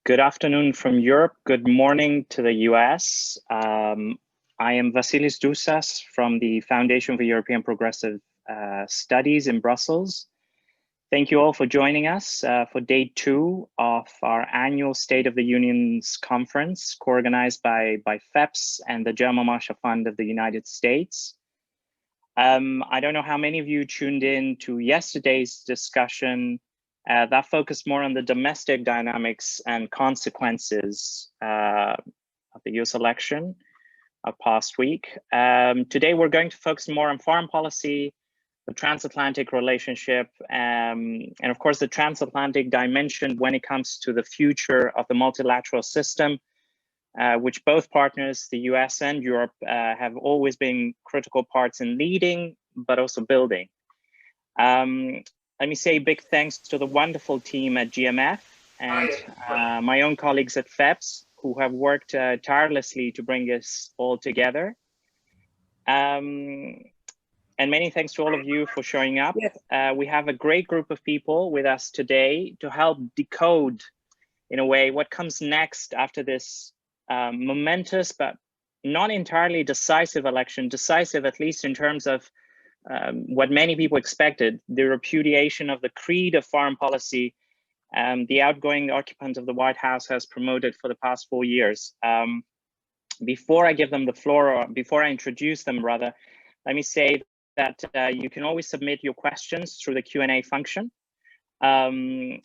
Good afternoon from Europe. Good morning to the US. I am Vassilis Ntousas from the Foundation for European Progressive Studies in Brussels. Thank you all for joining us for day 2 of our annual State of the Union's conference, co-organized by FEPS and the German Marshall Fund of the United States. I don't know how many of you tuned in to yesterday's discussion that focused more on the domestic dynamics and consequences of the US election of past week. Today, we're going to focus more on foreign policy, the transatlantic relationship, and of course, the transatlantic dimension when it comes to the future of the multilateral system, which both partners, the US and Europe, have always been critical parts in leading, but also building. Let me say big thanks to the wonderful team at GMF and my own colleagues at FEPS, who have worked tirelessly to bring us all together. And many thanks to all of you for showing up. We have a great group of people with us today to help decode, in a way, what comes next after this momentous but not entirely decisive election, decisive at least in terms of what many people expected, the repudiation of the creed of foreign policy the outgoing occupant of the White House has promoted for the past 4 years. Before I give them the floor, or before I introduce them rather, let me say that you can always submit your questions through the Q&A function. After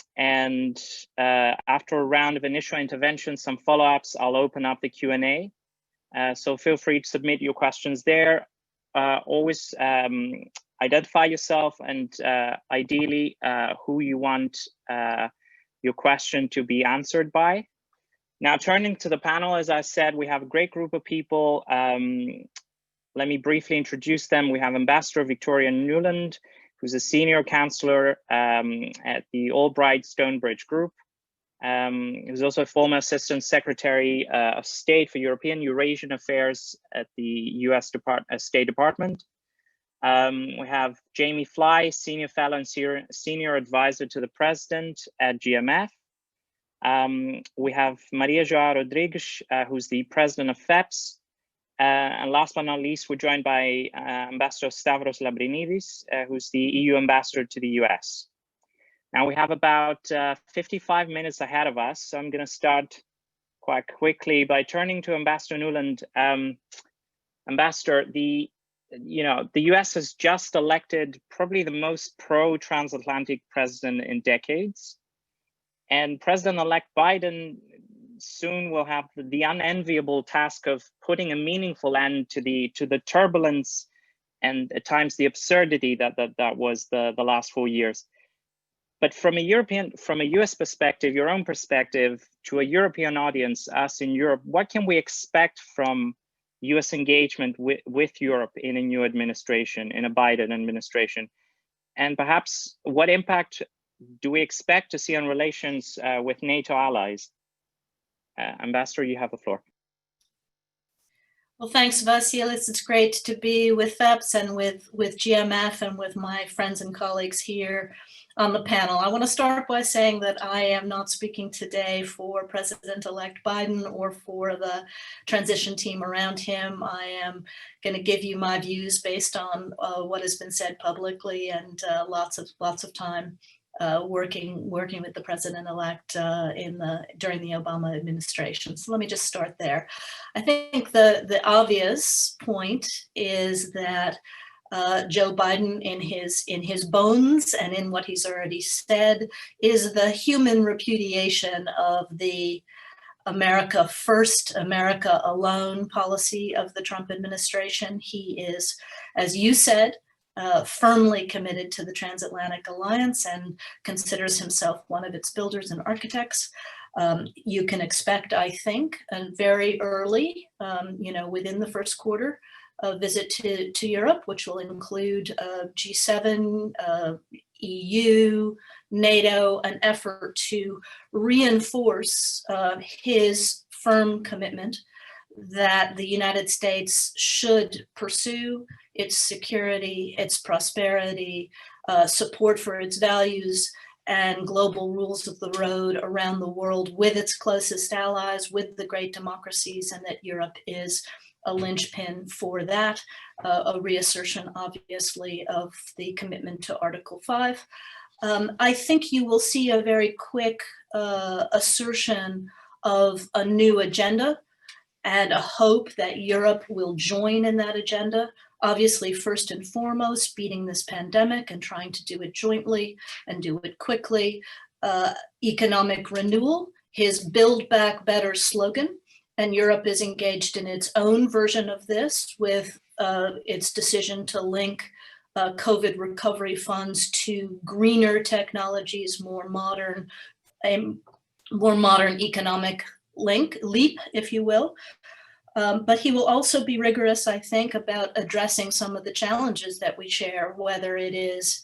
a round of initial interventions, some follow-ups, I'll open up the Q&A. So feel free to submit your questions there. Always identify yourself and ideally who you want your question to be answered by. Now, turning to the panel, as I said, we have a great group of people. Let me briefly introduce them. We have Ambassador Victoria Nuland, who's a senior counselor at the Albridge Stonebridge group. Who's also a former Assistant Secretary of State for European Eurasian Affairs at the U.S. State Department. We have Jamie Fly, Senior Fellow and Senior Advisor to the President at GMF. We have Maria João Rodrigues, who's the President of FEPS. And last but not least, we're joined by Ambassador Stavros Lambrinidis, who's the EU Ambassador to the U.S. Now we have about 55 minutes ahead of us, so I'm going to start quite quickly by turning to Ambassador Nuland. Ambassador, the U.S. has just elected probably the most pro-transatlantic president in decades, and President-elect Biden soon will have the unenviable task of putting a meaningful end to the turbulence and at times the absurdity that was the last 4 years. But from a US perspective, your own perspective, to a European audience, us in Europe, what can we expect from US engagement with Europe in a new administration, in a Biden administration? And perhaps what impact do we expect to see on relations with NATO allies? Ambassador, you have the floor. Well, thanks, Vassilis. It's great to be with FEPS and with GMF and with my friends and colleagues here on the panel. I want to start by saying that I am not speaking today for President-elect Biden or for the transition team around him. I am going to give you my views based on what has been said publicly and lots of time working with the president-elect during the Obama administration. So let me just start there. I think the obvious point is that Joe Biden, in his bones and in what he's already said, is the human repudiation of the America first, America alone policy of the Trump administration. He is, as you said, firmly committed to the transatlantic alliance and considers himself one of its builders and architects. You can expect, I think, very early, within the first quarter, a visit to Europe, which will include G7, EU, NATO, an effort to reinforce his firm commitment that the United States should pursue its security, its prosperity, support for its values and global rules of the road around the world with its closest allies, with the great democracies, and that Europe is a linchpin for that, a reassertion, obviously, of the commitment to Article 5. I think you will see a very quick assertion of a new agenda and a hope that Europe will join in that agenda. Obviously, first and foremost, beating this pandemic and trying to do it jointly and do it quickly. Economic renewal, his Build Back Better slogan, and Europe is engaged in its own version of this with its decision to link COVID recovery funds to greener technologies, more modern economic leap, if you will. But he will also be rigorous, I think, about addressing some of the challenges that we share, whether it is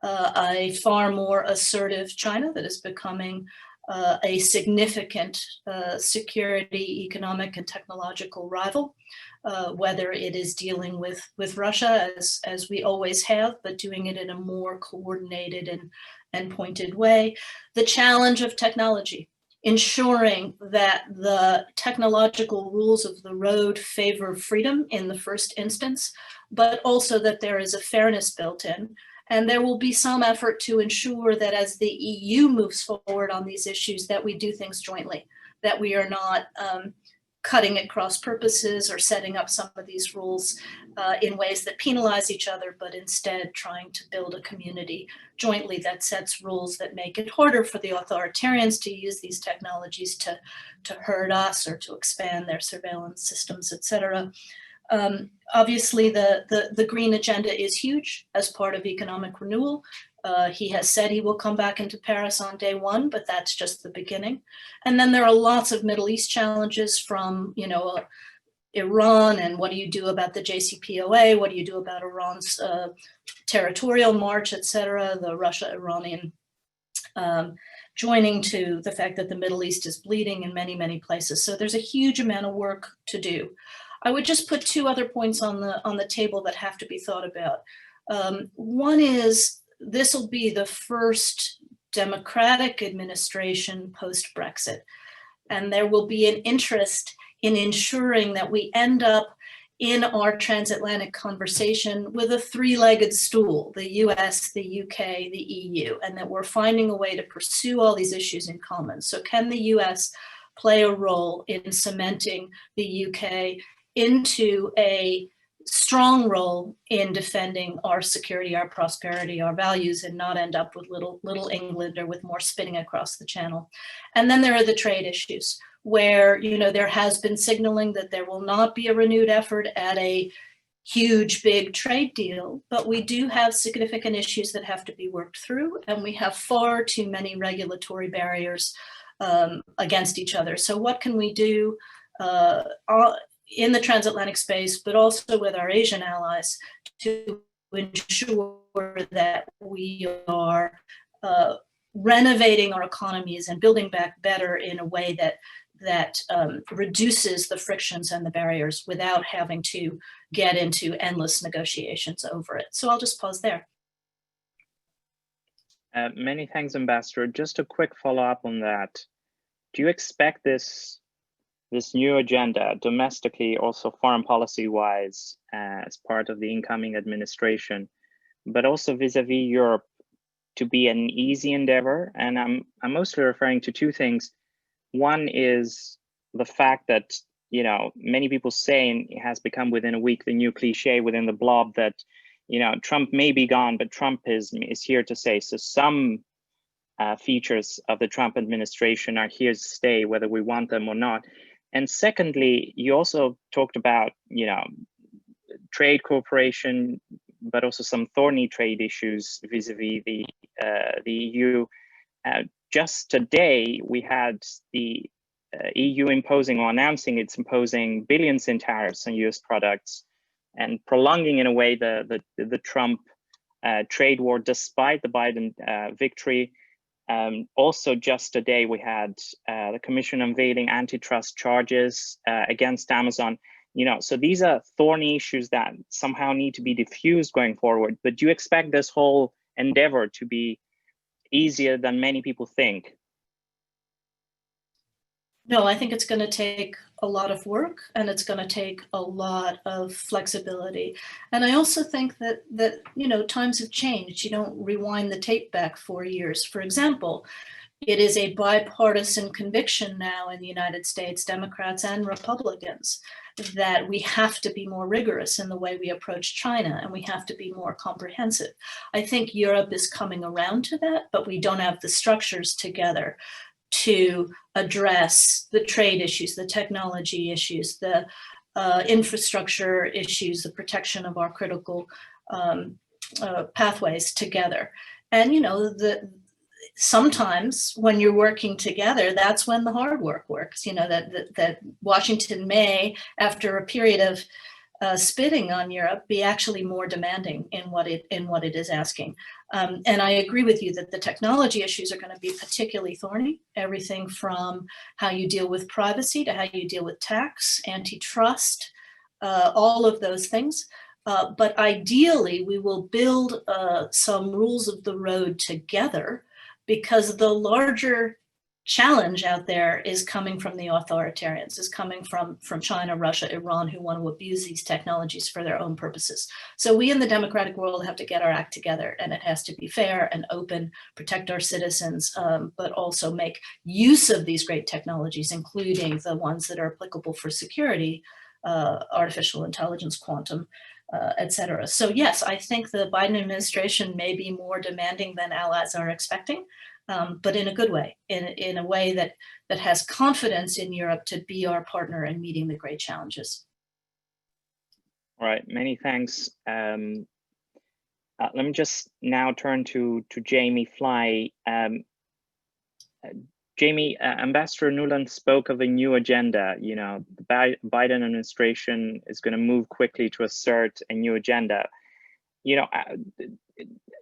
a far more assertive China that is becoming a significant security, economic, and technological rival, whether it is dealing with Russia, as we always have, but doing it in a more coordinated and pointed way. The challenge of technology, ensuring that the technological rules of the road favor freedom in the first instance, but also that there is a fairness built in. And there will be some effort to ensure that as the EU moves forward on these issues, that we do things jointly, that we are not cutting at cross purposes or setting up some of these rules in ways that penalize each other, but instead trying to build a community jointly that sets rules that make it harder for the authoritarians to use these technologies to hurt us or to expand their surveillance systems, et cetera. Obviously, the green agenda is huge as part of economic renewal. He has said he will come back into Paris on day one, but that's just the beginning. And then there are lots of Middle East challenges from, Iran, and what do you do about the JCPOA? What do you do about Iran's territorial march, et cetera, the Russia-Iranian joining to the fact that the Middle East is bleeding in many, many places. So there's a huge amount of work to do. I would just put two other points on the table that have to be thought about. One is, this will be the first democratic administration post-Brexit, and there will be an interest in ensuring that we end up in our transatlantic conversation with a three-legged stool, the US, the UK, the EU, and that we're finding a way to pursue all these issues in common. So can the US play a role in cementing the UK into a strong role in defending our security, our prosperity, our values, and not end up with little England or with more spinning across the channel? And then there are the trade issues, where there has been signaling that there will not be a renewed effort at a huge, big trade deal, but we do have significant issues that have to be worked through, and we have far too many regulatory barriers against each other. So what can we do in the transatlantic space, but also with our Asian allies, to ensure that we are renovating our economies and building back better in a way that reduces the frictions and the barriers without having to get into endless negotiations over it. So I'll just pause there. Many thanks, Ambassador. Just a quick follow-up on that. Do you expect this new agenda domestically, also foreign policy-wise, as part of the incoming administration, but also vis-a-vis Europe, to be an easy endeavor? And I'm mostly referring to two things. One is the fact that, many people saying it has become within a week the new cliche within the blob that, Trump may be gone, but Trump is here to stay. So some features of the Trump administration are here to stay, whether we want them or not. And secondly, you also talked about, trade cooperation, but also some thorny trade issues vis-a-vis the EU. Just today, we had the EU imposing or announcing it's imposing billions in tariffs on US products and prolonging in a way the Trump trade war despite the Biden victory. Also just today, we had the Commission unveiling antitrust charges against Amazon. So these are thorny issues that somehow need to be diffused going forward. But do you expect this whole endeavor to be easier than many people think? No, I think it's going to take a lot of work, and it's going to take a lot of flexibility. And I also think that times have changed. You don't rewind the tape back 4 years. For example, it is a bipartisan conviction now in the United States, Democrats and Republicans, that we have to be more rigorous in the way we approach China, and we have to be more comprehensive. I think Europe is coming around to that, but we don't have the structures together to address the trade issues, the technology issues, the infrastructure issues, the protection of our critical pathways together. And sometimes when you're working together, that's when the hard work works. That Washington may, after a period of spitting on Europe, be actually more demanding in what it is asking. And I agree with you that the technology issues are going to be particularly thorny. Everything from how you deal with privacy to how you deal with tax, antitrust, all of those things. But ideally, we will build some rules of the road together, because the larger challenge out there is coming from the authoritarians, is coming from China, Russia, Iran, who want to abuse these technologies for their own purposes. So we in the democratic world have to get our act together, and it has to be fair and open, protect our citizens, but also make use of these great technologies, including the ones that are applicable for security, artificial intelligence, quantum, et cetera. So yes, I think the Biden administration may be more demanding than allies are expecting, but in a good way, in a way that has confidence in Europe to be our partner in meeting the great challenges. All right, many thanks. Let me just now turn to Jamie Fly. Jamie, Ambassador Nuland spoke of a new agenda. The Biden administration is going to move quickly to assert a new agenda.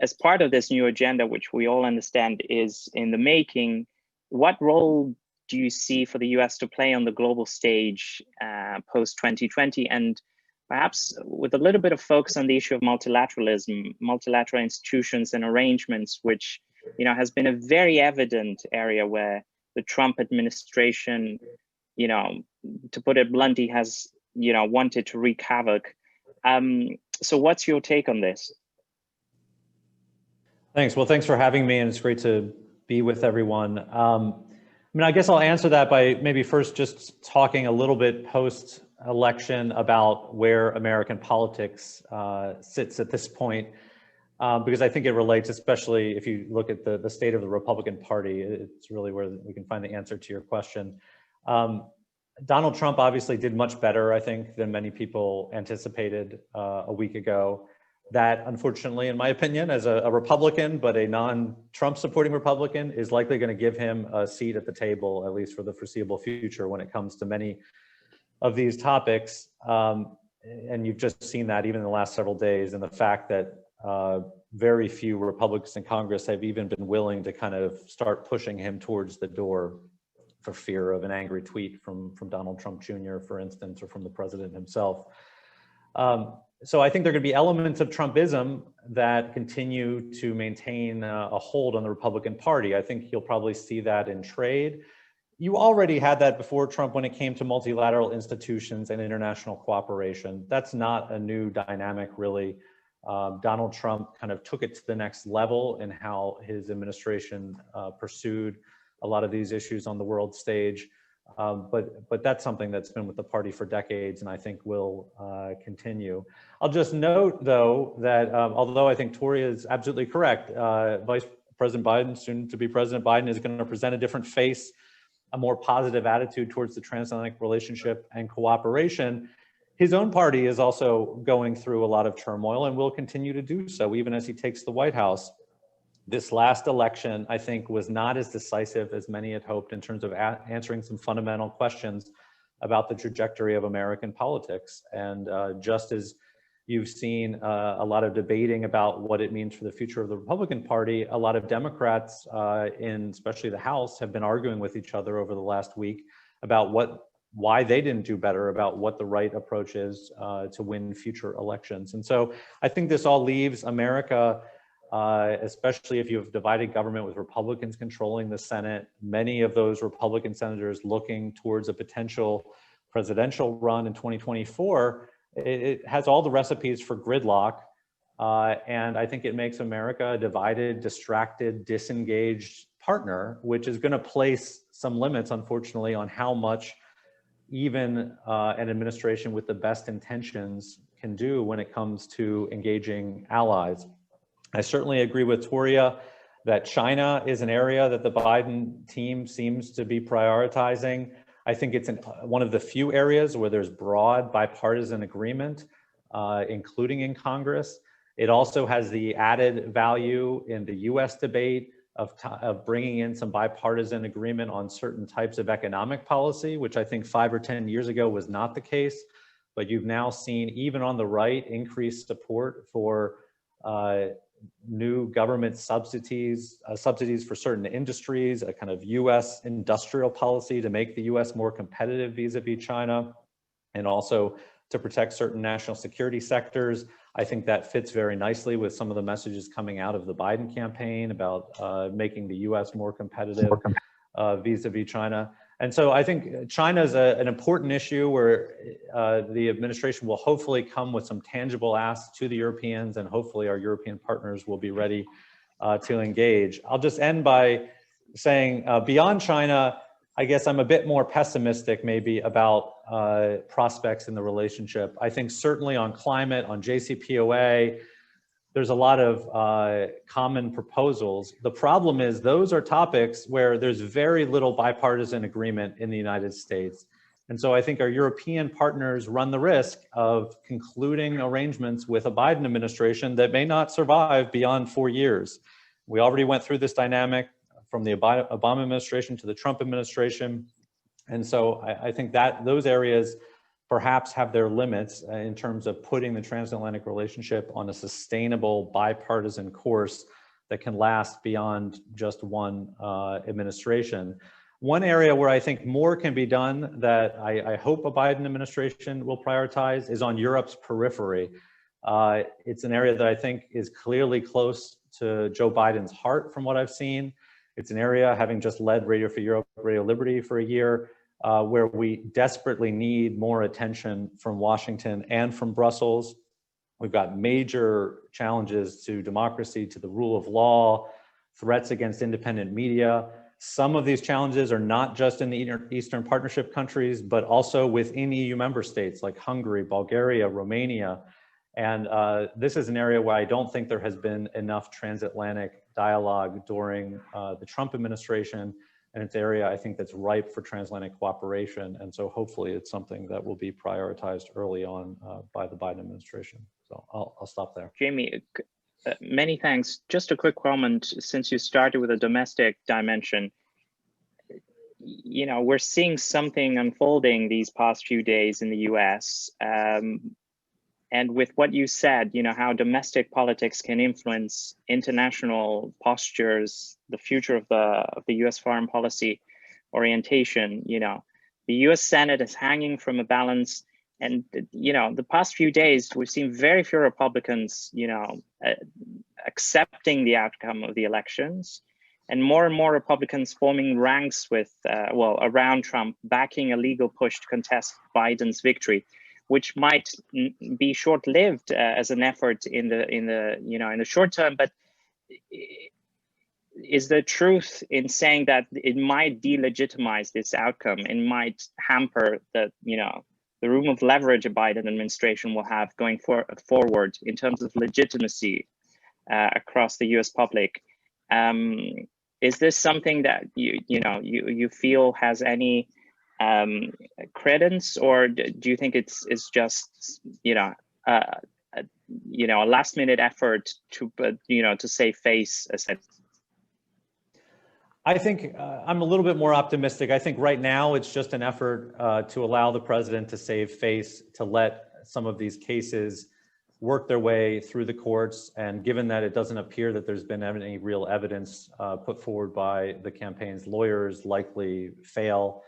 As part of this new agenda, which we all understand is in the making, what role do you see for the US to play on the global stage post-2020? And perhaps with a little bit of focus on the issue of multilateralism, multilateral institutions and arrangements, which has been a very evident area where the Trump administration, to put it bluntly, has wanted to wreak havoc. So what's your take on this? Thanks. Well, thanks for having me, and it's great to be with everyone. I guess I'll answer that by maybe first just talking a little bit post-election about where American politics sits at this point, because I think it relates, especially if you look at the state of the Republican Party. It's really where we can find the answer to your question. Donald Trump obviously did much better, I think, than many people anticipated a week ago. That, unfortunately, in my opinion, as a Republican, but a non-Trump supporting Republican, is likely going to give him a seat at the table, at least for the foreseeable future, when it comes to many of these topics. And you've just seen that even in the last several days, and the fact that very few Republicans in Congress have even been willing to kind of start pushing him towards the door for fear of an angry tweet from Donald Trump Jr., for instance, or from the president himself. So I think there are going to be elements of Trumpism that continue to maintain a hold on the Republican Party. I think you'll probably see that in trade. You already had that before Trump when it came to multilateral institutions and international cooperation. That's not a new dynamic, really. Donald Trump kind of took it to the next level in how his administration pursued a lot of these issues on the world stage. But that's something that's been with the party for decades, and I think will continue. I'll just note, though, that although I think Toria is absolutely correct, Vice President Biden, soon to be President Biden, is going to present a different face, a more positive attitude towards the transatlantic relationship and cooperation. His own party is also going through a lot of turmoil and will continue to do so, even as he takes the White House. This last election, I think, was not as decisive as many had hoped in terms of answering some fundamental questions about the trajectory of American politics. And just as you've seen a lot of debating about what it means for the future of the Republican Party, a lot of Democrats in especially the House have been arguing with each other over the last week about why they didn't do better, about what the right approach is to win future elections. And so I think this all leaves America especially if you have divided government with Republicans controlling the Senate. Many of those Republican senators looking towards a potential presidential run in 2024, it has all the recipes for gridlock. And I think it makes America a divided, distracted, disengaged partner, which is going to place some limits, unfortunately, on how much even an administration with the best intentions can do when it comes to engaging allies. I certainly agree with Toria that China is an area that the Biden team seems to be prioritizing. I think it's one of the few areas where there's broad bipartisan agreement, including in Congress. It also has the added value in the U.S. debate of bringing in some bipartisan agreement on certain types of economic policy, which I think 5 or 10 years ago was not the case. But you've now seen, even on the right, increased support for new government subsidies for certain industries, a kind of U.S. industrial policy to make the U.S. more competitive vis-a-vis China, and also to protect certain national security sectors. I think that fits very nicely with some of the messages coming out of the Biden campaign about making the U.S. more competitive vis-a-vis China. And so I think China is an important issue where the administration will hopefully come with some tangible asks to the Europeans, and hopefully our European partners will be ready to engage. I'll just end by saying beyond China, I guess I'm a bit more pessimistic maybe about prospects in the relationship. I think certainly on climate, on JCPOA, there's a lot of common proposals. The problem is those are topics where there's very little bipartisan agreement in the United States. And so I think our European partners run the risk of concluding arrangements with a Biden administration that may not survive beyond 4 years. We already went through this dynamic from the Obama administration to the Trump administration. And so I think that those areas perhaps have their limits in terms of putting the transatlantic relationship on a sustainable bipartisan course that can last beyond just one administration. One area where I think more can be done that I hope a Biden administration will prioritize is on Europe's periphery. It's an area that I think is clearly close to Joe Biden's heart from what I've seen. It's an area, having just led Radio for Europe, Radio Liberty for a year, where we desperately need more attention from Washington and from Brussels. We've got major challenges to democracy, to the rule of law, threats against independent media. Some of these challenges are not just in the Eastern Partnership countries, but also within EU member states like Hungary, Bulgaria, Romania. And this is an area where I don't think there has been enough transatlantic dialogue during the Trump administration. And it's an area I think that's ripe for transatlantic cooperation. And so hopefully it's something that will be prioritized early on by the Biden administration. So I'll stop there. Jamie, many thanks. Just a quick comment, since you started with a domestic dimension. You know, we're seeing something unfolding these past few days in the U.S. And with what you said, you know, how domestic politics can influence international postures, the future of the U.S. foreign policy orientation, you know, the U.S. Senate is hanging from a balance. And, you know, the past few days, we've seen very few Republicans, you know, accepting the outcome of the elections, and more Republicans forming ranks with, around Trump, backing a legal push to contest Biden's victory, which might be short-lived as an effort in the short term. But is the truth in saying that it might delegitimize this outcome and might hamper the room of leverage a Biden administration will have going forward in terms of legitimacy across the U.S. public? Is this something that you feel has any credence, or do you think it's just a last-minute effort to save face? I think I'm a little bit more optimistic. I think right now it's just an effort to allow the president to save face, to let some of these cases work their way through the courts. And given that it doesn't appear that there's been any real evidence put forward by the campaign's lawyers, likely fail.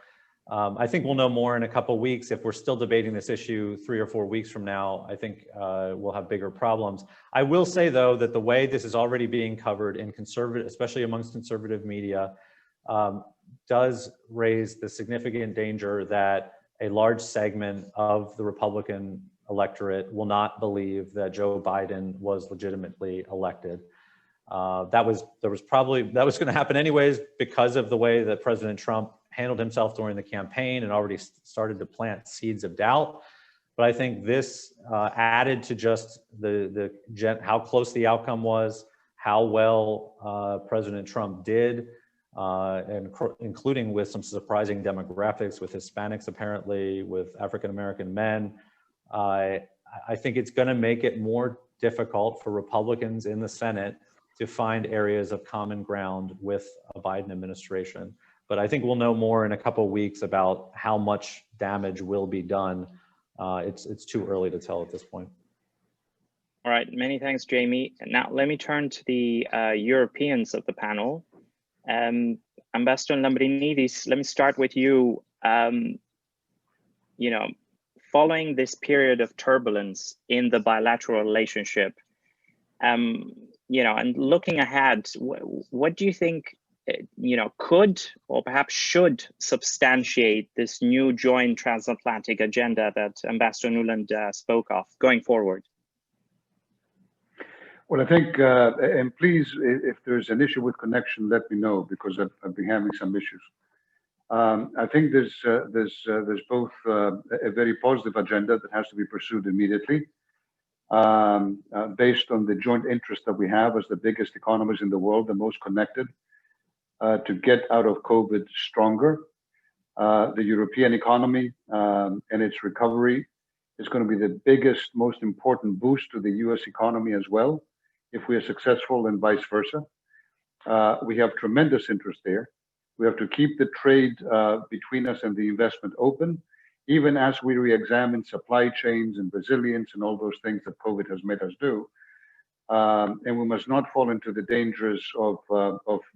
I think we'll know more in a couple of weeks. If we're still debating this issue 3 or 4 weeks from now, I think we'll have bigger problems. I will say, though, that the way this is already being covered in conservative, especially amongst conservative media, does raise the significant danger that a large segment of the Republican electorate will not believe that Joe Biden was legitimately elected. That was going to happen anyways because of the way that President Trump handled himself during the campaign and already started to plant seeds of doubt. But I think this added to just how close the outcome was, how well President Trump did, and including with some surprising demographics with Hispanics, apparently, with African-American men. I think it's going to make it more difficult for Republicans in the Senate to find areas of common ground with a Biden administration. But I think we'll know more in a couple of weeks about how much damage will be done. It's too early to tell at this point. All right, many thanks, Jamie. Now let me turn to the Europeans of the panel. Ambassador Lambrinidis, let me start with you. Following this period of turbulence in the bilateral relationship, and looking ahead, what do you think, could or perhaps should substantiate this new joint transatlantic agenda that Ambassador Nuland spoke of going forward? Well, I think, and please, if there's an issue with connection, let me know, because I've been having some issues. I think there's both a very positive agenda that has to be pursued immediately, based on the joint interest that we have as the biggest economies in the world, the most connected, to get out of COVID stronger. The European economy and its recovery is going to be the biggest, most important boost to the U.S. economy as well, if we are successful, and vice versa. We have tremendous interest there. We have to keep the trade between us and the investment open, even as we re-examine supply chains and resilience and all those things that COVID has made us do. And we must not fall into the dangers of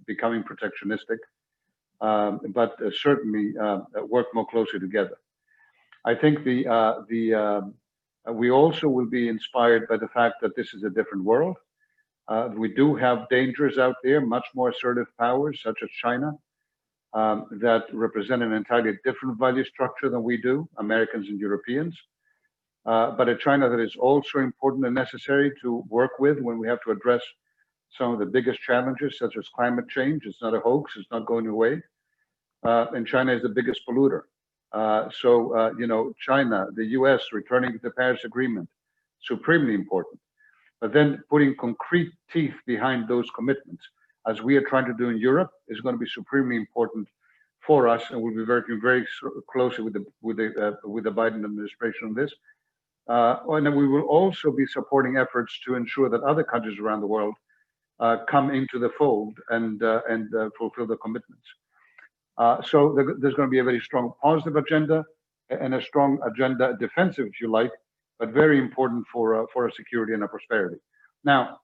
becoming protectionistic, but certainly work more closely together. I think we also will be inspired by the fact that this is a different world. We do have dangers out there, much more assertive powers such as China, that represent an entirely different value structure than we do, Americans and Europeans. But a China that is also important and necessary to work with when we have to address some of the biggest challenges, such as climate change. It's not a hoax, it's not going away. And China is the biggest polluter. China, the U.S. returning to the Paris Agreement, supremely important. But then putting concrete teeth behind those commitments, as we are trying to do in Europe, is going to be supremely important for us, and we'll be working very closely with the Biden administration on this. And then we will also be supporting efforts to ensure that other countries around the world come into the fold and fulfill the commitments. So there's going to be a very strong positive agenda and a strong agenda, defensive, if you like, but very important for our security and our prosperity. Now,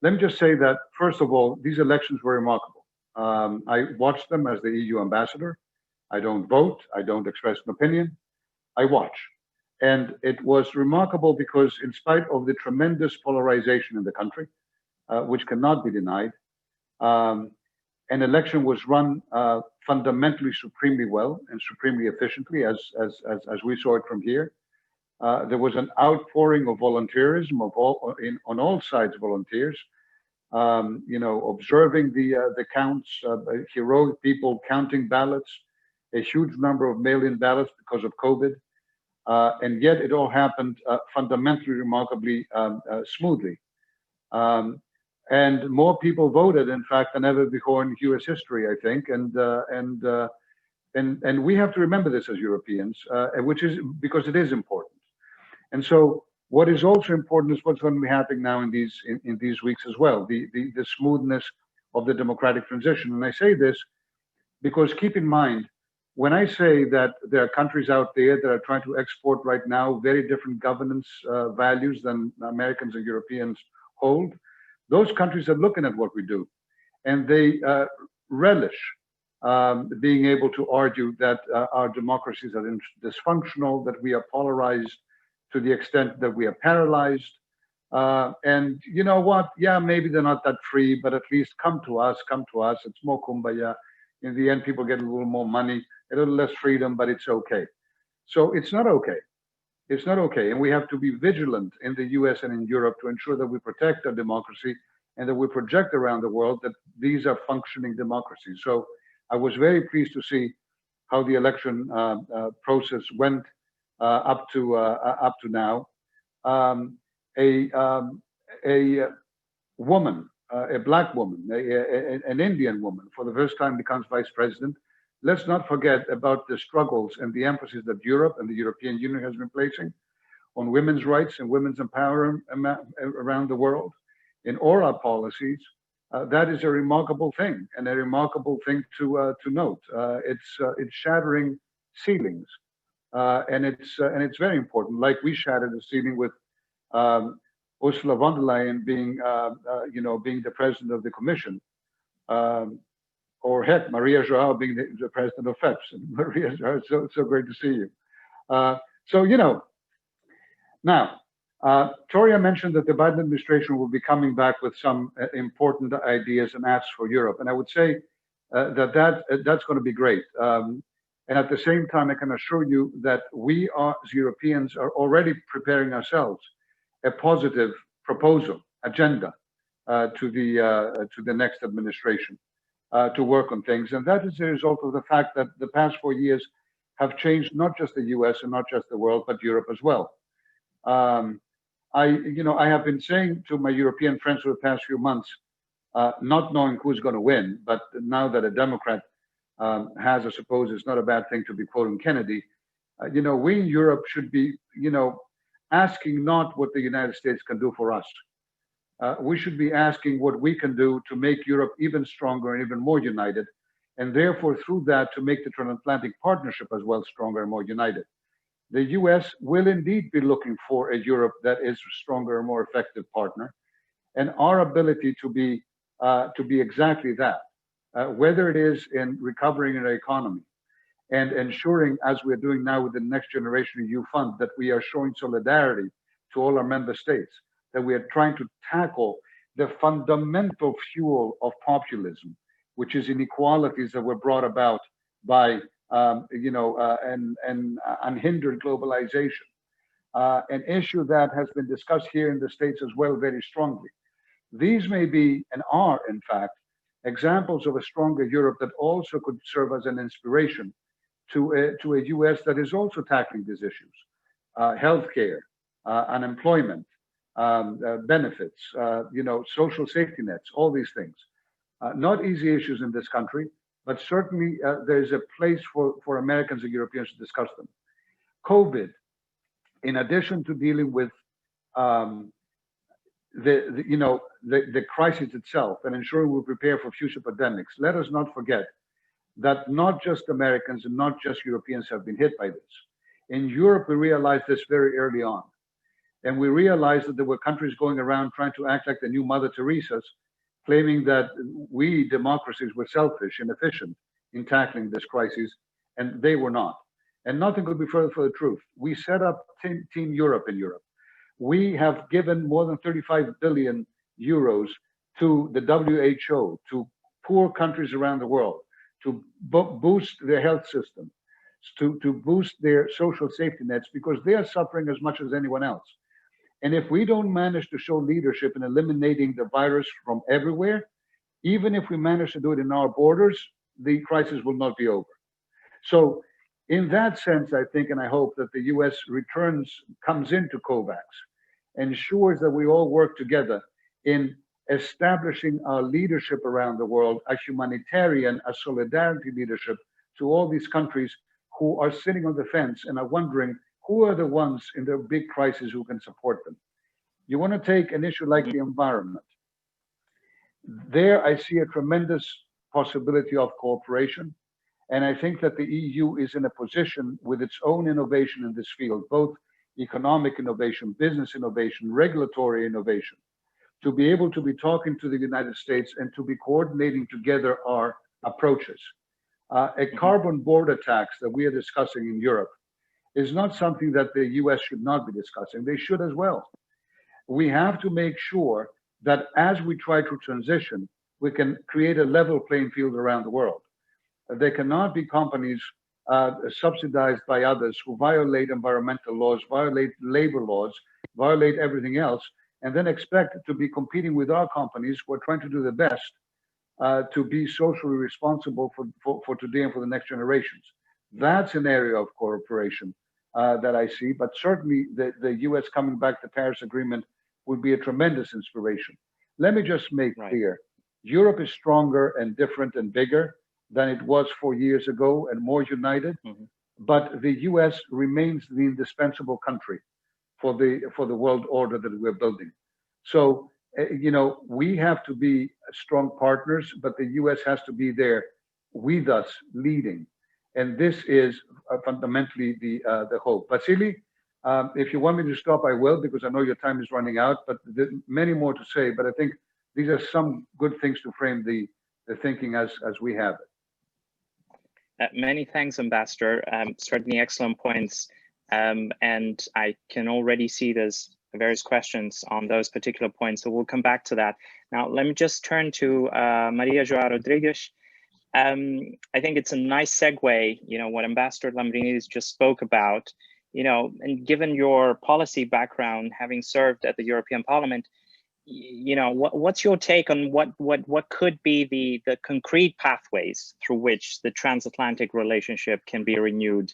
let me just say that, first of all, these elections were remarkable. I watched them as the EU ambassador. I don't vote. I don't express an opinion. I watch. And it was remarkable because in spite of the tremendous polarization in the country, which cannot be denied, an election was run fundamentally supremely well and supremely efficiently, as we saw it from here. There was an outpouring of volunteerism on all sides, volunteers, observing the counts, heroic people counting ballots, a huge number of mail-in ballots because of COVID. And yet it all happened fundamentally, remarkably smoothly. And more people voted, in fact, than ever before in U.S. history, I think. And we have to remember this as Europeans, which is because it is important. And so what is also important is what's going to be happening now in these weeks as well, the smoothness of the democratic transition. And I say this because keep in mind, when I say that there are countries out there that are trying to export right now very different governance values than Americans and Europeans hold, those countries are looking at what we do, and they relish being able to argue that our democracies are dysfunctional, that we are polarized to the extent that we are paralyzed. And you know what? Yeah, maybe they're not that free, but at least come to us, come to us. It's more kumbaya. In the end, people get a little more money, a little less freedom, but it's okay. So it's not okay. It's not okay. And we have to be vigilant in the US and in Europe to ensure that we protect our democracy and that we project around the world that these are functioning democracies. So I was very pleased to see how the election process went up to now. A woman, a black woman, an Indian woman, for the first time becomes vice president. Let's not forget about the struggles and the emphasis that Europe and the European Union has been placing on women's rights and women's empowerment around the world in all our policies. That is a remarkable thing, and a remarkable thing to note. It's shattering ceilings, and it's very important. Like we shattered the ceiling with Ursula von der Leyen being being the president of the Commission, or heck, Maria João being the president of FEPS. And Maria João, so great to see you. Now. Toria mentioned that the Biden administration will be coming back with some important ideas and asks for Europe. And I would say that's going to be great. And at the same time, I can assure you that we as Europeans are already preparing ourselves a positive proposal, agenda to the next administration to work on things. And that is a result of the fact that the past 4 years have changed not just the US and not just the world, but Europe as well. I have been saying to my European friends for the past few months, not knowing who's going to win, but now that a Democrat has, I suppose, it's not a bad thing to be quoting Kennedy. We in Europe should be, asking not what the United States can do for us. We should be asking what we can do to make Europe even stronger and even more united, and therefore through that to make the transatlantic partnership as well stronger and more united. The US will indeed be looking for a Europe that is a stronger and more effective partner, and our ability to be exactly that, whether it is in recovering our economy and ensuring, as we're doing now with the Next Generation EU Fund, that we are showing solidarity to all our member states, that we are trying to tackle the fundamental fuel of populism, which is inequalities that were brought about by unhindered globalization, an issue that has been discussed here in the States as well very strongly. These may be, and are in fact, examples of a stronger Europe that also could serve as an inspiration to a US that is also tackling these issues: healthcare, unemployment, benefits, social safety nets, all these things. Not easy issues in this country, but certainly there's a place for Americans and Europeans to discuss them. COVID, in addition to dealing with the crisis itself and ensuring we prepare for future pandemics, let us not forget that not just Americans and not just Europeans have been hit by this. In Europe, we realized this very early on. And we realized that there were countries going around trying to act like the new Mother Teresas, claiming that we democracies were selfish and inefficient in tackling this crisis, and they were not. And nothing could be further from the truth. We set up Team Europe in Europe. We have given more than 35 billion euros to the WHO, to poor countries around the world, to boost their health system, to boost their social safety nets, because they are suffering as much as anyone else. And if we don't manage to show leadership in eliminating the virus from everywhere, even if we manage to do it in our borders, the crisis will not be over. So in that sense, I think, and I hope that the US comes into COVAX, ensures that we all work together in establishing our leadership around the world, a humanitarian, a solidarity leadership to all these countries who are sitting on the fence and are wondering who are the ones in the big crisis who can support them. You want to take an issue like the environment. There I see a tremendous possibility of cooperation. And I think that the EU is in a position with its own innovation in this field, both economic innovation, business innovation, regulatory innovation, to be able to be talking to the United States and to be coordinating together our approaches. A carbon border tax that we are discussing in Europe is not something that the US should not be discussing. They should as well. We have to make sure that as we try to transition, we can create a level playing field around the world. There cannot be companies subsidized by others who violate environmental laws, violate labor laws, violate everything else, and then expect to be competing with our companies who are trying to do the best to be socially responsible for today and for the next generations. That's an area of cooperation that I see, but certainly the US coming back to the Paris Agreement would be a tremendous inspiration. Let me just make clear, Europe is stronger and different and bigger than it was 4 years ago and more united, but the US remains the indispensable country for the world order that we're building. So, you know, we have to be strong partners, but the US has to be there with us leading. And this is fundamentally the hope. Vassilis, if you want me to stop, I will, because I know your time is running out, but there's many more to say, but I think these are some good things to frame the thinking as we have it. Many thanks, Ambassador. Certainly excellent points. And I can already see there's various questions on those particular points, so we'll come back to that. Now, let me just turn to Maria João Rodrigues. I think it's a nice segue, you know, what Ambassador Lambrinidis just spoke about, you know, and given your policy background, having served at the European Parliament, you know, what's your take on what could be the concrete pathways through which the transatlantic relationship can be renewed?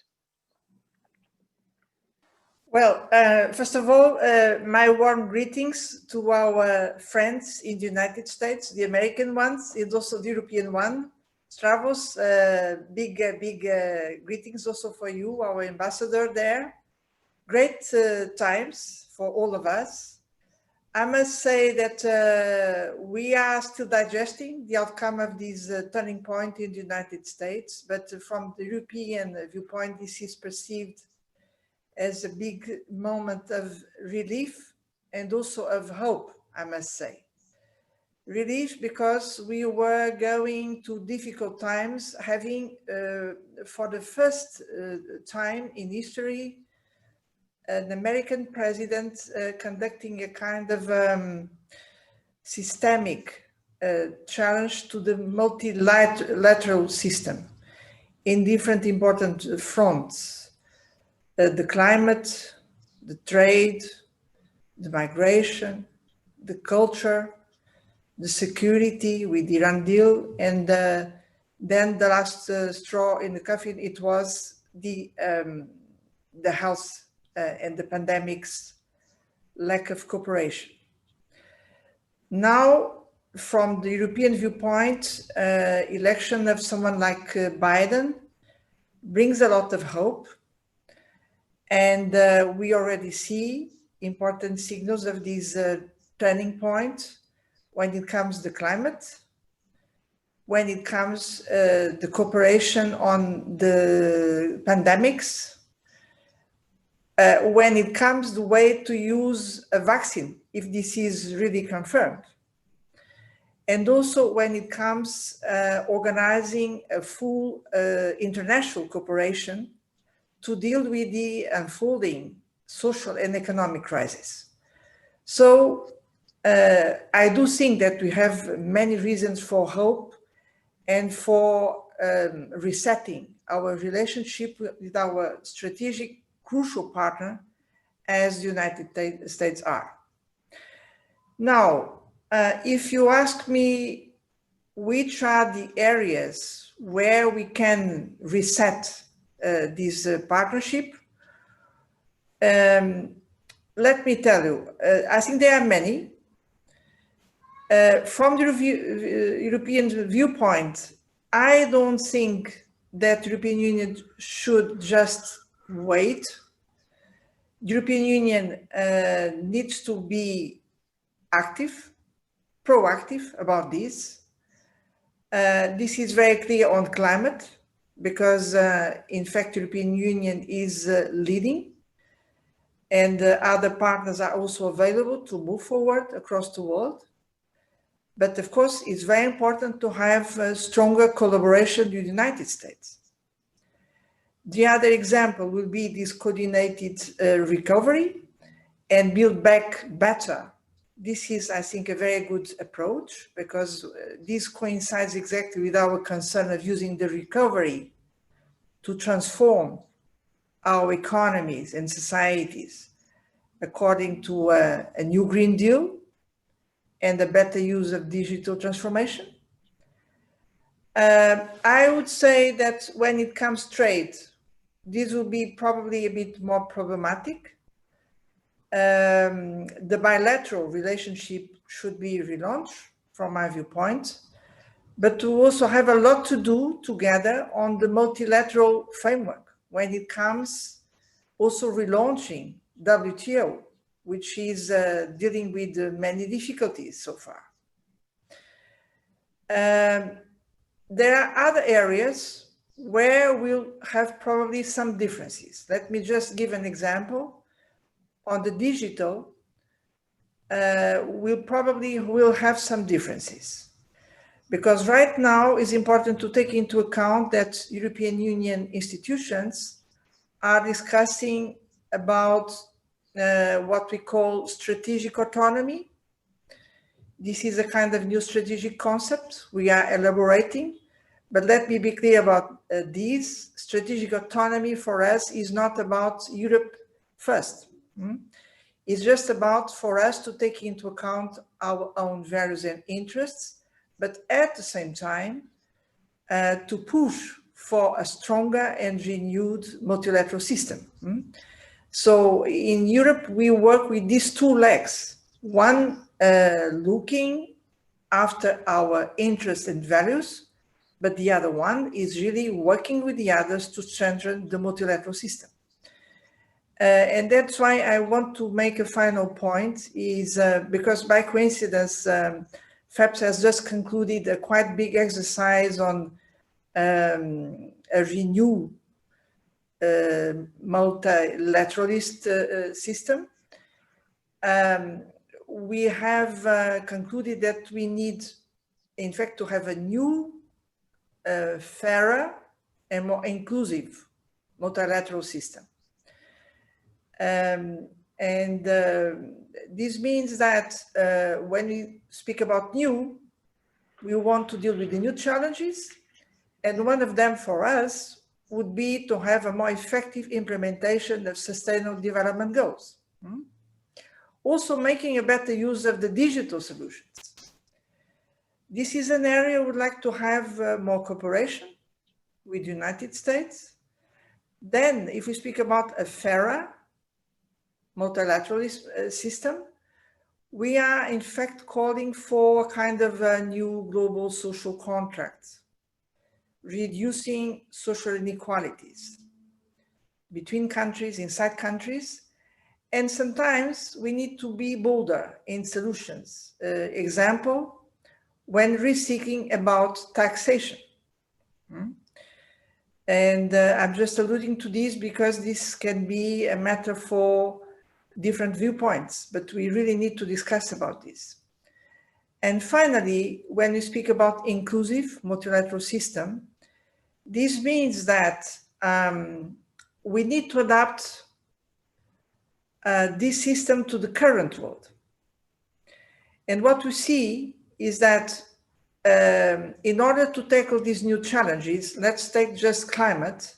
Well, first of all, my warm greetings to our friends in the United States, the American ones, and also the European one. Stavros, big greetings also for you, our ambassador there. Great times for all of us. I must say that we are still digesting the outcome of this turning point in the United States, but from the European viewpoint, this is perceived as a big moment of relief and also of hope, I must say. Relief because we were going to difficult times, having for the first time in history, an American president conducting a kind of systemic challenge to the multilateral system in different important fronts. The climate, the trade, the migration, the culture, the security with the Iran deal, and then the last straw in the coffin, it was the health and the pandemic's lack of cooperation. Now, from the European viewpoint, election of someone like Biden brings a lot of hope. And we already see important signals of this turning point when it comes to the climate, when it comes the cooperation on the pandemics, when it comes the way to use a vaccine, if this is really confirmed. And also when it comes organizing a full international cooperation to deal with the unfolding social and economic crisis. So I do think that we have many reasons for hope and for resetting our relationship with our strategic, crucial partner as the United States are. Now, if you ask me which are the areas where we can reset this partnership, let me tell you, I think there are many. From the European viewpoint, I don't think that the European Union should just wait. The European Union needs to be active, proactive about this. This is very clear on climate, because in fact, the European Union is leading, and other partners are also available to move forward across the world. But of course, it's very important to have a stronger collaboration with the United States. The other example will be this coordinated recovery and build back better. This is, I think, a very good approach, because this coincides exactly with our concern of using the recovery to transform our economies and societies according to a new Green Deal and a better use of digital transformation. I would say that when it comes to trade, this will be probably a bit more problematic. The bilateral relationship should be relaunched from my viewpoint, but we also have a lot to do together on the multilateral framework when it comes also relaunching WTO, which is dealing with many difficulties so far. There are other areas where we'll have probably some differences. Let me just give an example. On the digital, we'll probably will have some differences, because right now it's important to take into account that European Union institutions are discussing about what we call strategic autonomy. This is a kind of new strategic concept we are elaborating, but let me be clear about this. Strategic autonomy for us is not about Europe first. It's just about for us to take into account our own values and interests, but at the same time to push for a stronger and renewed multilateral system. So in Europe, we work with these two legs. One, looking after our interests and values, but the other one is really working with the others to strengthen the multilateral system. And that's why I want to make a final point, is because by coincidence, FEPS has just concluded a quite big exercise on a renewed multilateralist system. We have concluded that we need, in fact, to have a new, fairer and more inclusive multilateral system. This means that when we speak about new, we want to deal with the new challenges. And one of them for us would be to have a more effective implementation of sustainable development goals. Also making a better use of the digital solutions. This is an area we would like to have more cooperation with the United States. Then if we speak about a fairer multilateralist system, we are in fact calling for a kind of a new global social contract, reducing social inequalities between countries, inside countries, and sometimes we need to be bolder in solutions. Example, when rethinking about taxation. And I'm just alluding to this because this can be a matter for different viewpoints, but we really need to discuss about this. And finally, when we speak about inclusive multilateral system, this means that we need to adapt this system to the current world. And what we see is that in order to tackle these new challenges, let's take just climate,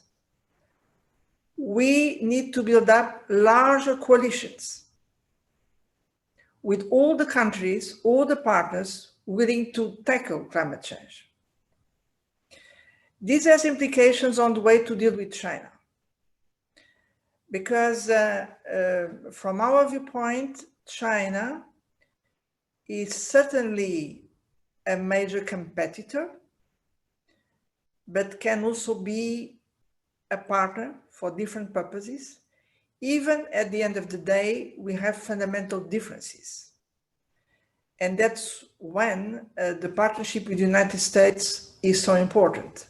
we need to build up larger coalitions with all the countries, all the partners willing to tackle climate change. This has implications on the way to deal with China. Because from our viewpoint, China is certainly a major competitor, but can also be a partner for different purposes. Even at the end of the day, we have fundamental differences. And that's when the partnership with the United States is so important.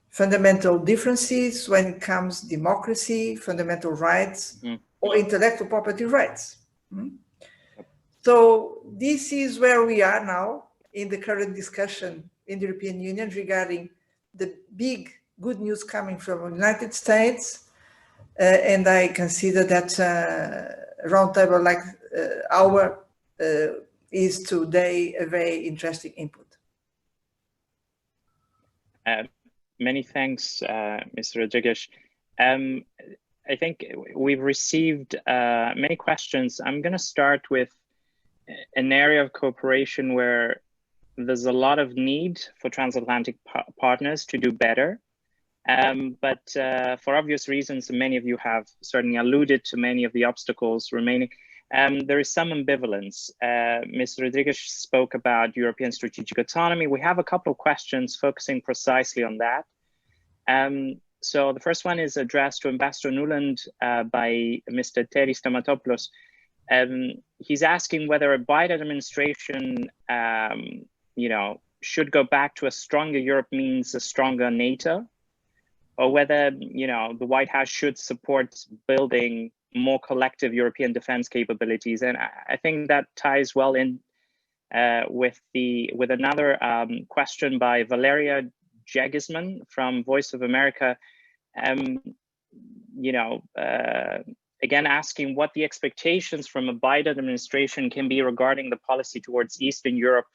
Fundamental differences when it comes to democracy, fundamental rights, or intellectual property rights. So this is where we are now. in the current discussion in the European Union regarding the big good news coming from the United States. And I consider that a roundtable like our is today a very interesting input. Many thanks, Mr. Rodrigues. I think we've received many questions. I'm going to start with an area of cooperation where there's a lot of need for transatlantic partners to do better. But for obvious reasons, many of you have certainly alluded to many of the obstacles remaining. There is some ambivalence. Mr. Rodrigues spoke about European strategic autonomy. We have a couple of questions focusing precisely on that. So the first one is addressed to Ambassador Nuland by Mr. Terry Stamatopoulos. He's asking whether a Biden administration, should go back to a stronger Europe means a stronger NATO, or whether, the White House should support building more collective European defense capabilities. And I think that ties well in with another question by Valeria Jagisman from Voice of America. Again, asking what the expectations from a Biden administration can be regarding the policy towards Eastern Europe,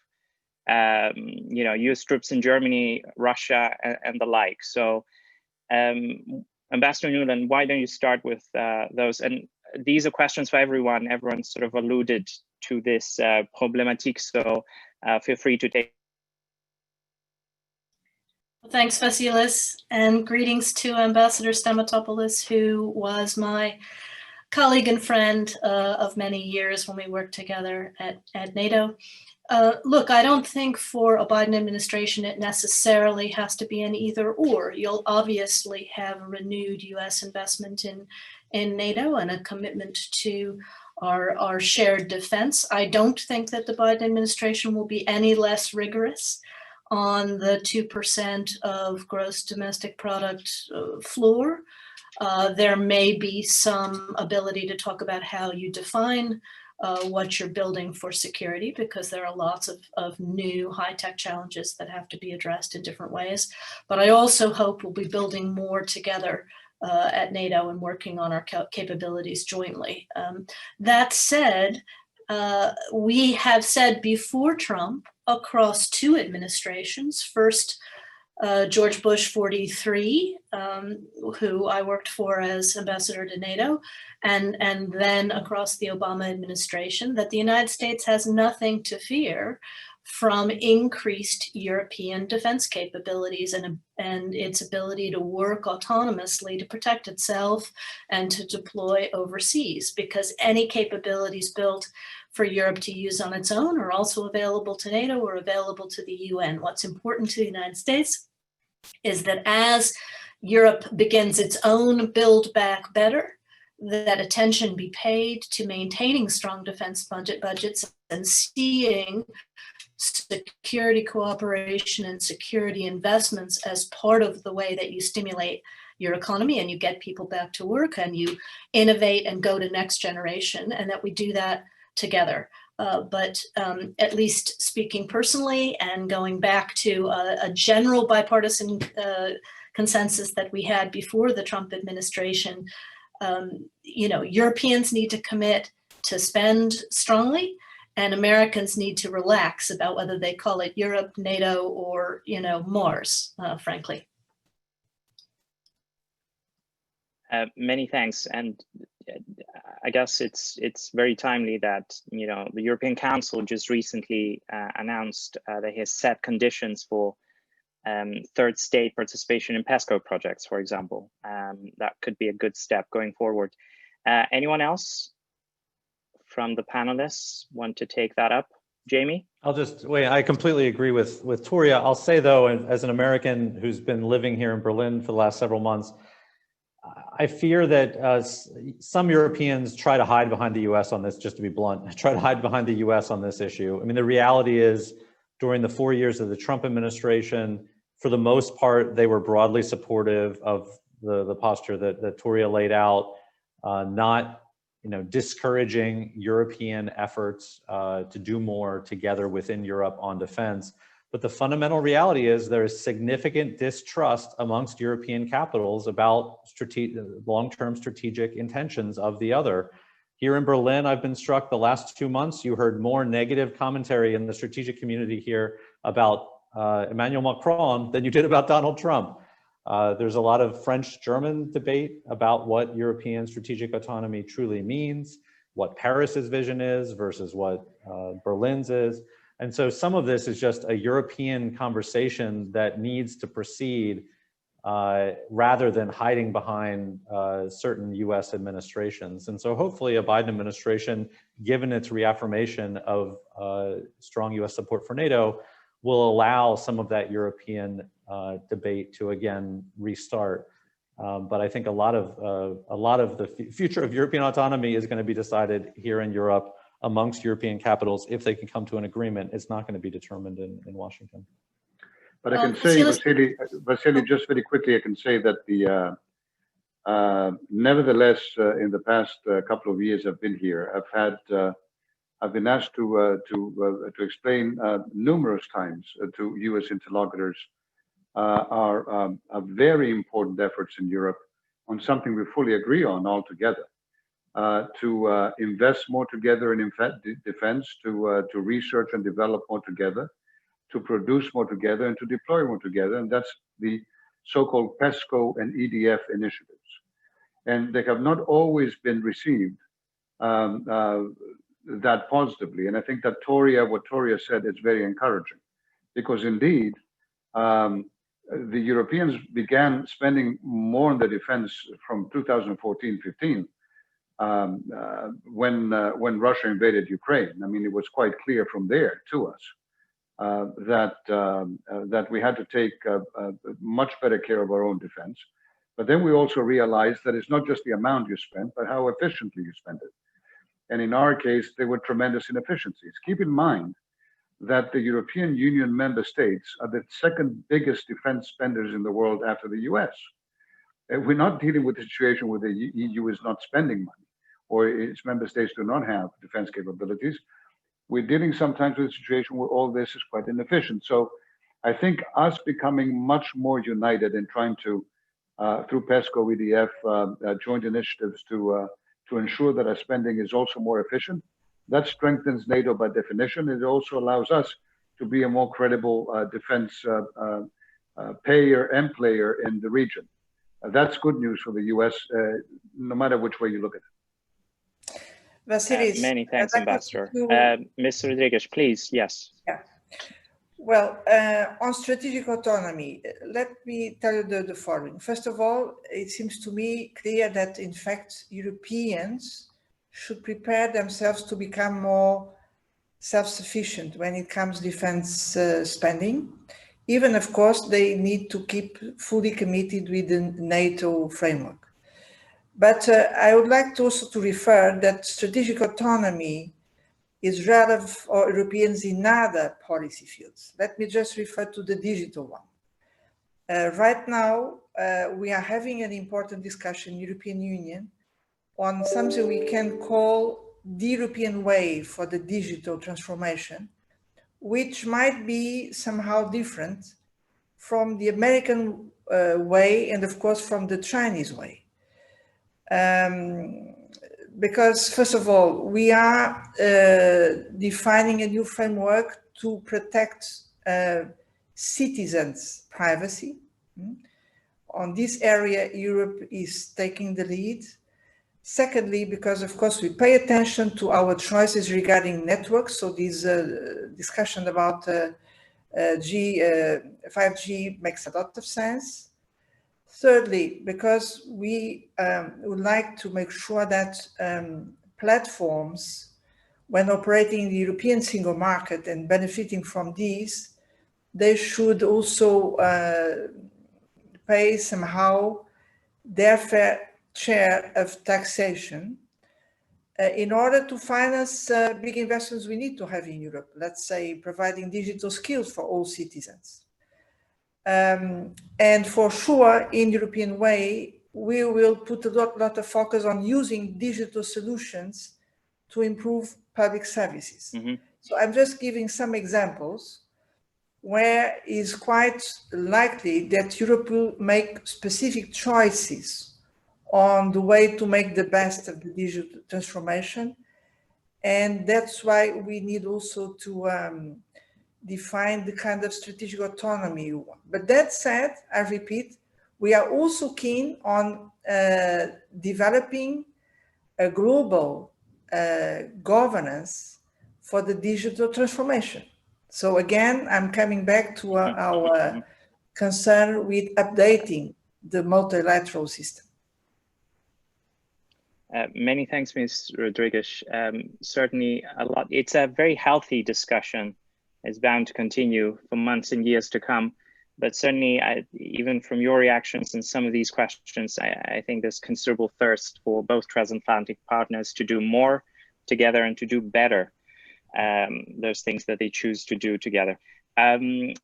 US troops in Germany, Russia, and the like. So, Ambassador Nuland, why don't you start with those? And these are questions for everyone. Everyone sort of alluded to this problematique, so feel free to take. Thanks, Vassilis, and greetings to Ambassador Stamatopoulos, who was my colleague and friend of many years when we worked together at NATO. Look, I don't think for a Biden administration it necessarily has to be an either or. You'll obviously have a renewed US investment in NATO and a commitment to our shared defense. I don't think that the Biden administration will be any less rigorous on the 2% of gross domestic product floor. There may be some ability to talk about how you define what you're building for security, because there are lots of new high-tech challenges that have to be addressed in different ways. But I also hope we'll be building more together at NATO and working on our capabilities jointly. That said, we have said before Trump, across two administrations, first George Bush 43, who I worked for as ambassador to NATO, and then across the Obama administration, that the United States has nothing to fear from increased European defense capabilities and its ability to work autonomously to protect itself and to deploy overseas, because any capabilities built for Europe to use on its own are also available to NATO or available to the UN. What's important to the United States is that as Europe begins its own build back better, that attention be paid to maintaining strong defense budgets and seeing security cooperation and security investments as part of the way that you stimulate your economy and you get people back to work and you innovate and go to next generation, and that we do that together. But at least speaking personally and going back to a general bipartisan consensus that we had before the Trump administration, Europeans need to commit to spend strongly, and Americans need to relax about whether they call it Europe, NATO, or Mars, frankly. Many thanks, and I guess it's very timely that the European Council just recently announced that it has set conditions for third state participation in PESCO projects, for example. That could be a good step going forward. Anyone else from the panelists want to take that up? Jamie? I'll just wait. I completely agree with Toria. I'll say though, as an American who's been living here in Berlin for the last several months, I fear that some Europeans try to hide behind the US on this, just to be blunt, try to hide behind the US on this issue. I mean, the reality is during the 4 years of the Trump administration, for the most part, they were broadly supportive of the posture that Toria laid out, not discouraging European efforts to do more together within Europe on defense. But the fundamental reality is there is significant distrust amongst European capitals about long-term strategic intentions of the other. Here in Berlin, I've been struck the last 2 months, you heard more negative commentary in the strategic community here about Emmanuel Macron than you did about Donald Trump. There's a lot of French-German debate about what European strategic autonomy truly means, what Paris's vision is versus what Berlin's is. And so some of this is just a European conversation that needs to proceed rather than hiding behind certain US administrations. And so hopefully a Biden administration, given its reaffirmation of strong US support for NATO, will allow some of that European debate to again restart. But I think a lot of the future of European autonomy is going to be decided here in Europe amongst European capitals. If they can come to an agreement, it's not going to be determined in Washington. But I can say, Vassilis, just very quickly, I can say that nevertheless, in the past couple of years I've been here, I've been asked to explain numerous times to U.S. interlocutors our very important efforts in Europe on something we fully agree on altogether. To invest more together in defense, to research and develop more together, to produce more together, and to deploy more together. And that's the so-called PESCO and EDF initiatives. And they have not always been received that positively. And I think that what Toria said is very encouraging, because indeed, the Europeans began spending more on the defense from 2014-15. When Russia invaded Ukraine. I mean, it was quite clear from there to us that we had to take much better care of our own defense. But then we also realized that it's not just the amount you spend, but how efficiently you spend it. And in our case, there were tremendous inefficiencies. Keep in mind that the European Union member states are the second biggest defense spenders in the world after the U.S. We're not dealing with a situation where the EU is not spending money or its member states do not have defense capabilities. We're dealing sometimes with a situation where all this is quite inefficient. So I think us becoming much more united in trying to, through PESCO, EDF, joint initiatives to ensure that our spending is also more efficient, that strengthens NATO by definition. It also allows us to be a more credible defense payer and player in the region. That's good news for the U.S., no matter which way you look at it. Vassilis, many thanks, Ambassador. Ms. Rodrigues, please, yes. Yeah. Well, on strategic autonomy, let me tell you the following. First of all, it seems to me clear that, in fact, Europeans should prepare themselves to become more self-sufficient when it comes to defense spending. Even, of course, they need to keep fully committed with the NATO framework. But I would like to also to refer that strategic autonomy is relevant for Europeans in other policy fields. Let me just refer to the digital one. Right now, we are having an important discussion in the European Union on something we can call the European way for the digital transformation, which might be somehow different from the American way and, of course, from the Chinese way. Because, first of all, we are defining a new framework to protect citizens' privacy. On this area, Europe is taking the lead. Secondly, because, of course, we pay attention to our choices regarding networks. So this discussion about 5G makes a lot of sense. Thirdly, because we would like to make sure that platforms, when operating in the European single market and benefiting from these, they should also pay somehow their fair share of taxation in order to finance big investments we need to have in Europe. Let's say providing digital skills for all citizens. And for sure, in the European way, we will put a lot of focus on using digital solutions to improve public services. So I'm just giving some examples where it's quite likely that Europe will make specific choices on the way to make the best of the digital transformation. And that's why we need also to define the kind of strategic autonomy you want. But that said, I repeat, we are also keen on developing a global governance for the digital transformation. So again, I'm coming back to our concern with updating the multilateral system. Many thanks, Ms. Rodrigues. Certainly a lot. It's a very healthy discussion. It's bound to continue for months and years to come. But certainly, even from your reactions and some of these questions, I think there's considerable thirst for both transatlantic partners to do more together and to do better those things that they choose to do together.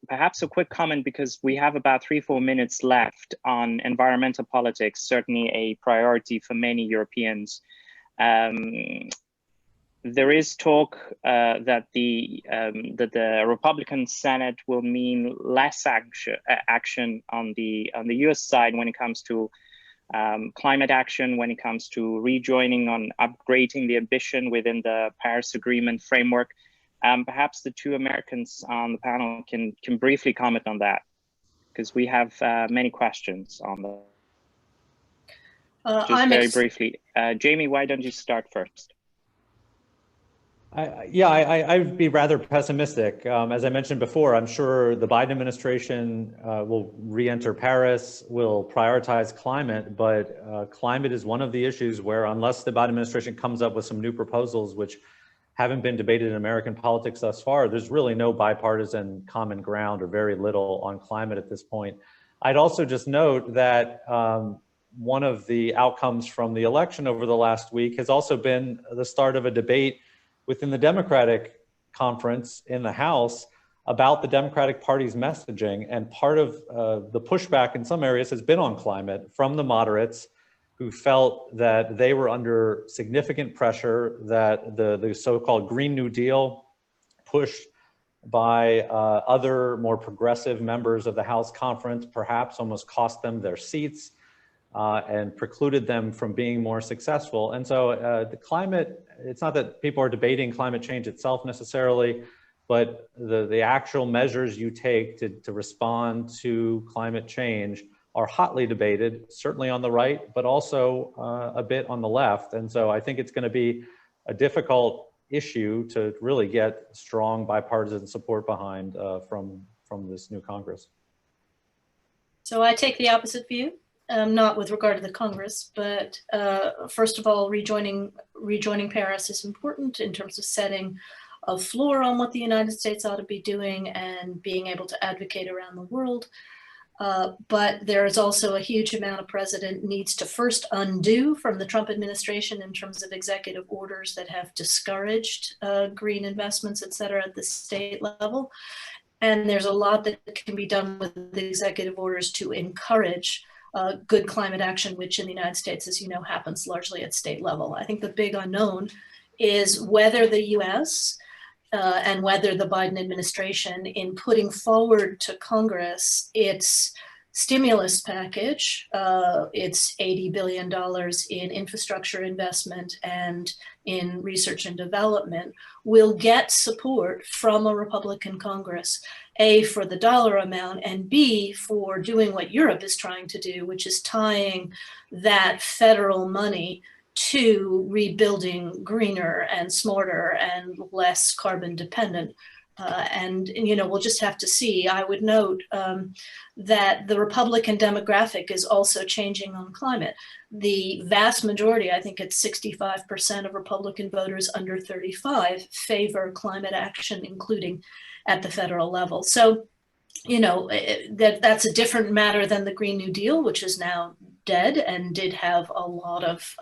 Perhaps a quick comment, because we have about 3-4 minutes left on environmental politics, certainly a priority for many Europeans. There is talk that the Republican Senate will mean less action on the U.S. side when it comes to climate action, when it comes to rejoining on upgrading the ambition within the Paris Agreement framework. Perhaps the two Americans on the panel can briefly comment on that, because we have many questions on that. Just very briefly. Jamie, why don't you start first? I'd be rather pessimistic. As I mentioned before, I'm sure the Biden administration will re-enter Paris, will prioritize climate, but climate is one of the issues where, unless the Biden administration comes up with some new proposals which haven't been debated in American politics thus far, there's really no bipartisan common ground, or very little, on climate at this point. I'd also just note that one of the outcomes from the election over the last week has also been the start of a debate within the Democratic conference in the House about the Democratic Party's messaging. And part of the pushback in some areas has been on climate from the moderates, who felt that they were under significant pressure, that the so-called Green New Deal, pushed by other more progressive members of the House conference, perhaps almost cost them their seats and precluded them from being more successful. And so the climate, it's not that people are debating climate change itself necessarily, but the actual measures you take to respond to climate change are hotly debated, certainly on the right, but also a bit on the left. And so I think it's going to be a difficult issue to really get strong bipartisan support behind from this new Congress. So I take the opposite view, not with regard to the Congress, but first of all, rejoining Paris is important in terms of setting a floor on what the United States ought to be doing and being able to advocate around the world. But there is also a huge amount a president needs to first undo from the Trump administration in terms of executive orders that have discouraged green investments, et cetera, at the state level. And there's a lot that can be done with the executive orders to encourage good climate action, which in the United States, as you know, happens largely at state level. I think the big unknown is whether the U.S. And whether the Biden administration, in putting forward to Congress its stimulus package, its $80 billion in infrastructure investment and in research and development, will get support from a Republican Congress, A, for the dollar amount, and B, for doing what Europe is trying to do, which is tying that federal money to rebuilding greener and smarter and less carbon dependent. And you know, we'll just have to see. I would note that the Republican demographic is also changing on climate. The vast majority, I think it's 65% of Republican voters under 35 favor climate action, including at the federal level. So, you know, that's a different matter than the Green New Deal, which is now dead and did have a lot of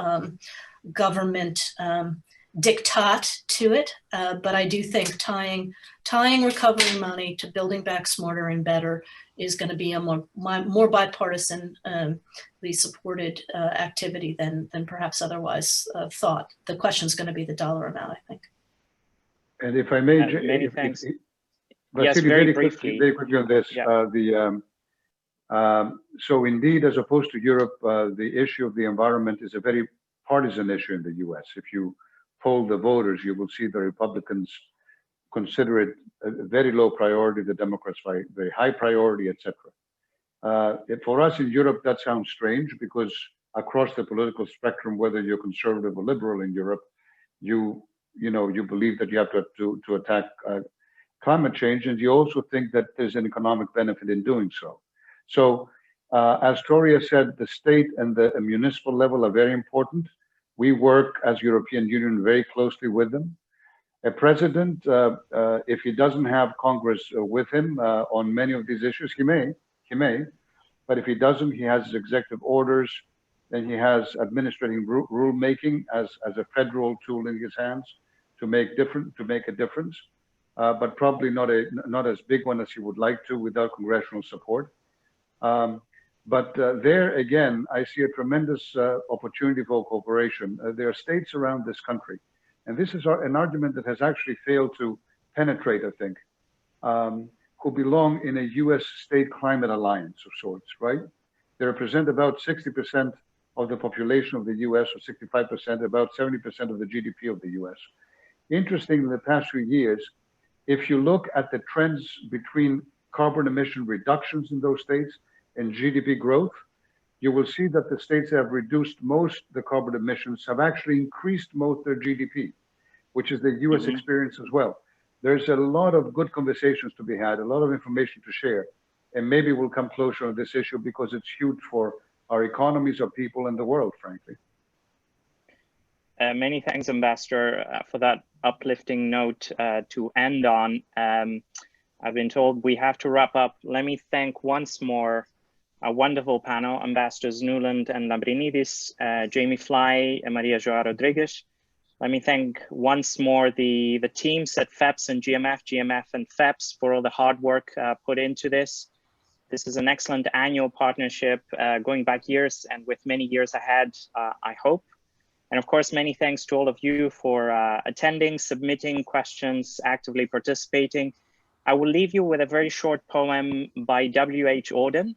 government diktat to it, but I do think tying recovery money to building back smarter and better is going to be a more bipartisan supported activity than perhaps otherwise thought. The question is going to be the dollar amount, I think. And if I may, many thanks. Yes, very quickly on this. Yeah. So indeed, as opposed to Europe, the issue of the environment is a very partisan issue in the U.S. If you poll the voters, you will see the Republicans consider it a very low priority, the Democrats very high priority, etc. For us in Europe, that sounds strange because across the political spectrum, whether you're conservative or liberal in Europe, you believe that you have to attack climate change, and you also think that there's an economic benefit in doing so. So, as Toria said, the state and the municipal level are very important. We work as European Union very closely with them. A president, if he doesn't have Congress with him on many of these issues, he may, but if he doesn't, he has his executive orders, then he has administrating rulemaking as a federal tool in his hands to make a difference, but probably not as big one as he would like to without congressional support. But there again, I see a tremendous opportunity for cooperation. There are states around this country, and this is an argument that has actually failed to penetrate, I think, who belong in a U.S. state climate alliance of sorts, right? They represent about 60% of the population of the U.S., or 65%, about 70% of the GDP of the U.S. Interesting, in the past few years, if you look at the trends between carbon emission reductions in those states and GDP growth, you will see that the states that have reduced most the carbon emissions have actually increased most their GDP, which is the U.S. experience as well. There's a lot of good conversations to be had, a lot of information to share, and maybe we'll come closer on this issue because it's huge for our economies, our people, and the world, frankly. Many thanks, Ambassador, for that uplifting note to end on. I've been told we have to wrap up. Let me thank once more a wonderful panel, Ambassadors Nuland and Lambrinidis, Jamie Fly and Maria João Rodrigues. Let me thank once more the teams at FEPS and GMF and FEPS for all the hard work put into this. This is an excellent annual partnership going back years and with many years ahead, I hope. And of course, many thanks to all of you for attending, submitting questions, actively participating. I will leave you with a very short poem by W.H. Auden,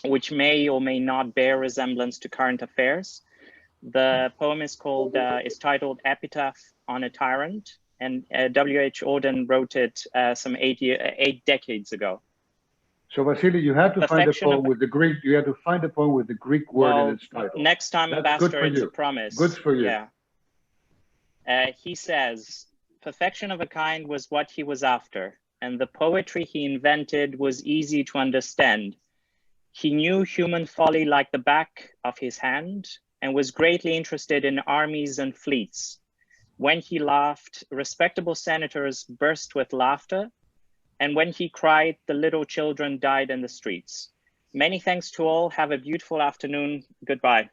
which may or may not bear resemblance to current affairs. The poem is titled Epitaph on a Tyrant, and W.H. Auden wrote it some 8 decades ago. So Vassilis, you had to find a poem with the Greek. You had to find a poem with the Greek word in its title. Next time, Ambassador, it's a promise. Good for you. Yeah. He says, perfection of a kind was what he was after, and the poetry he invented was easy to understand. He knew human folly like the back of his hand and was greatly interested in armies and fleets. When he laughed, respectable senators burst with laughter, and when he cried, the little children died in the streets. Many thanks to all. Have a beautiful afternoon. Goodbye.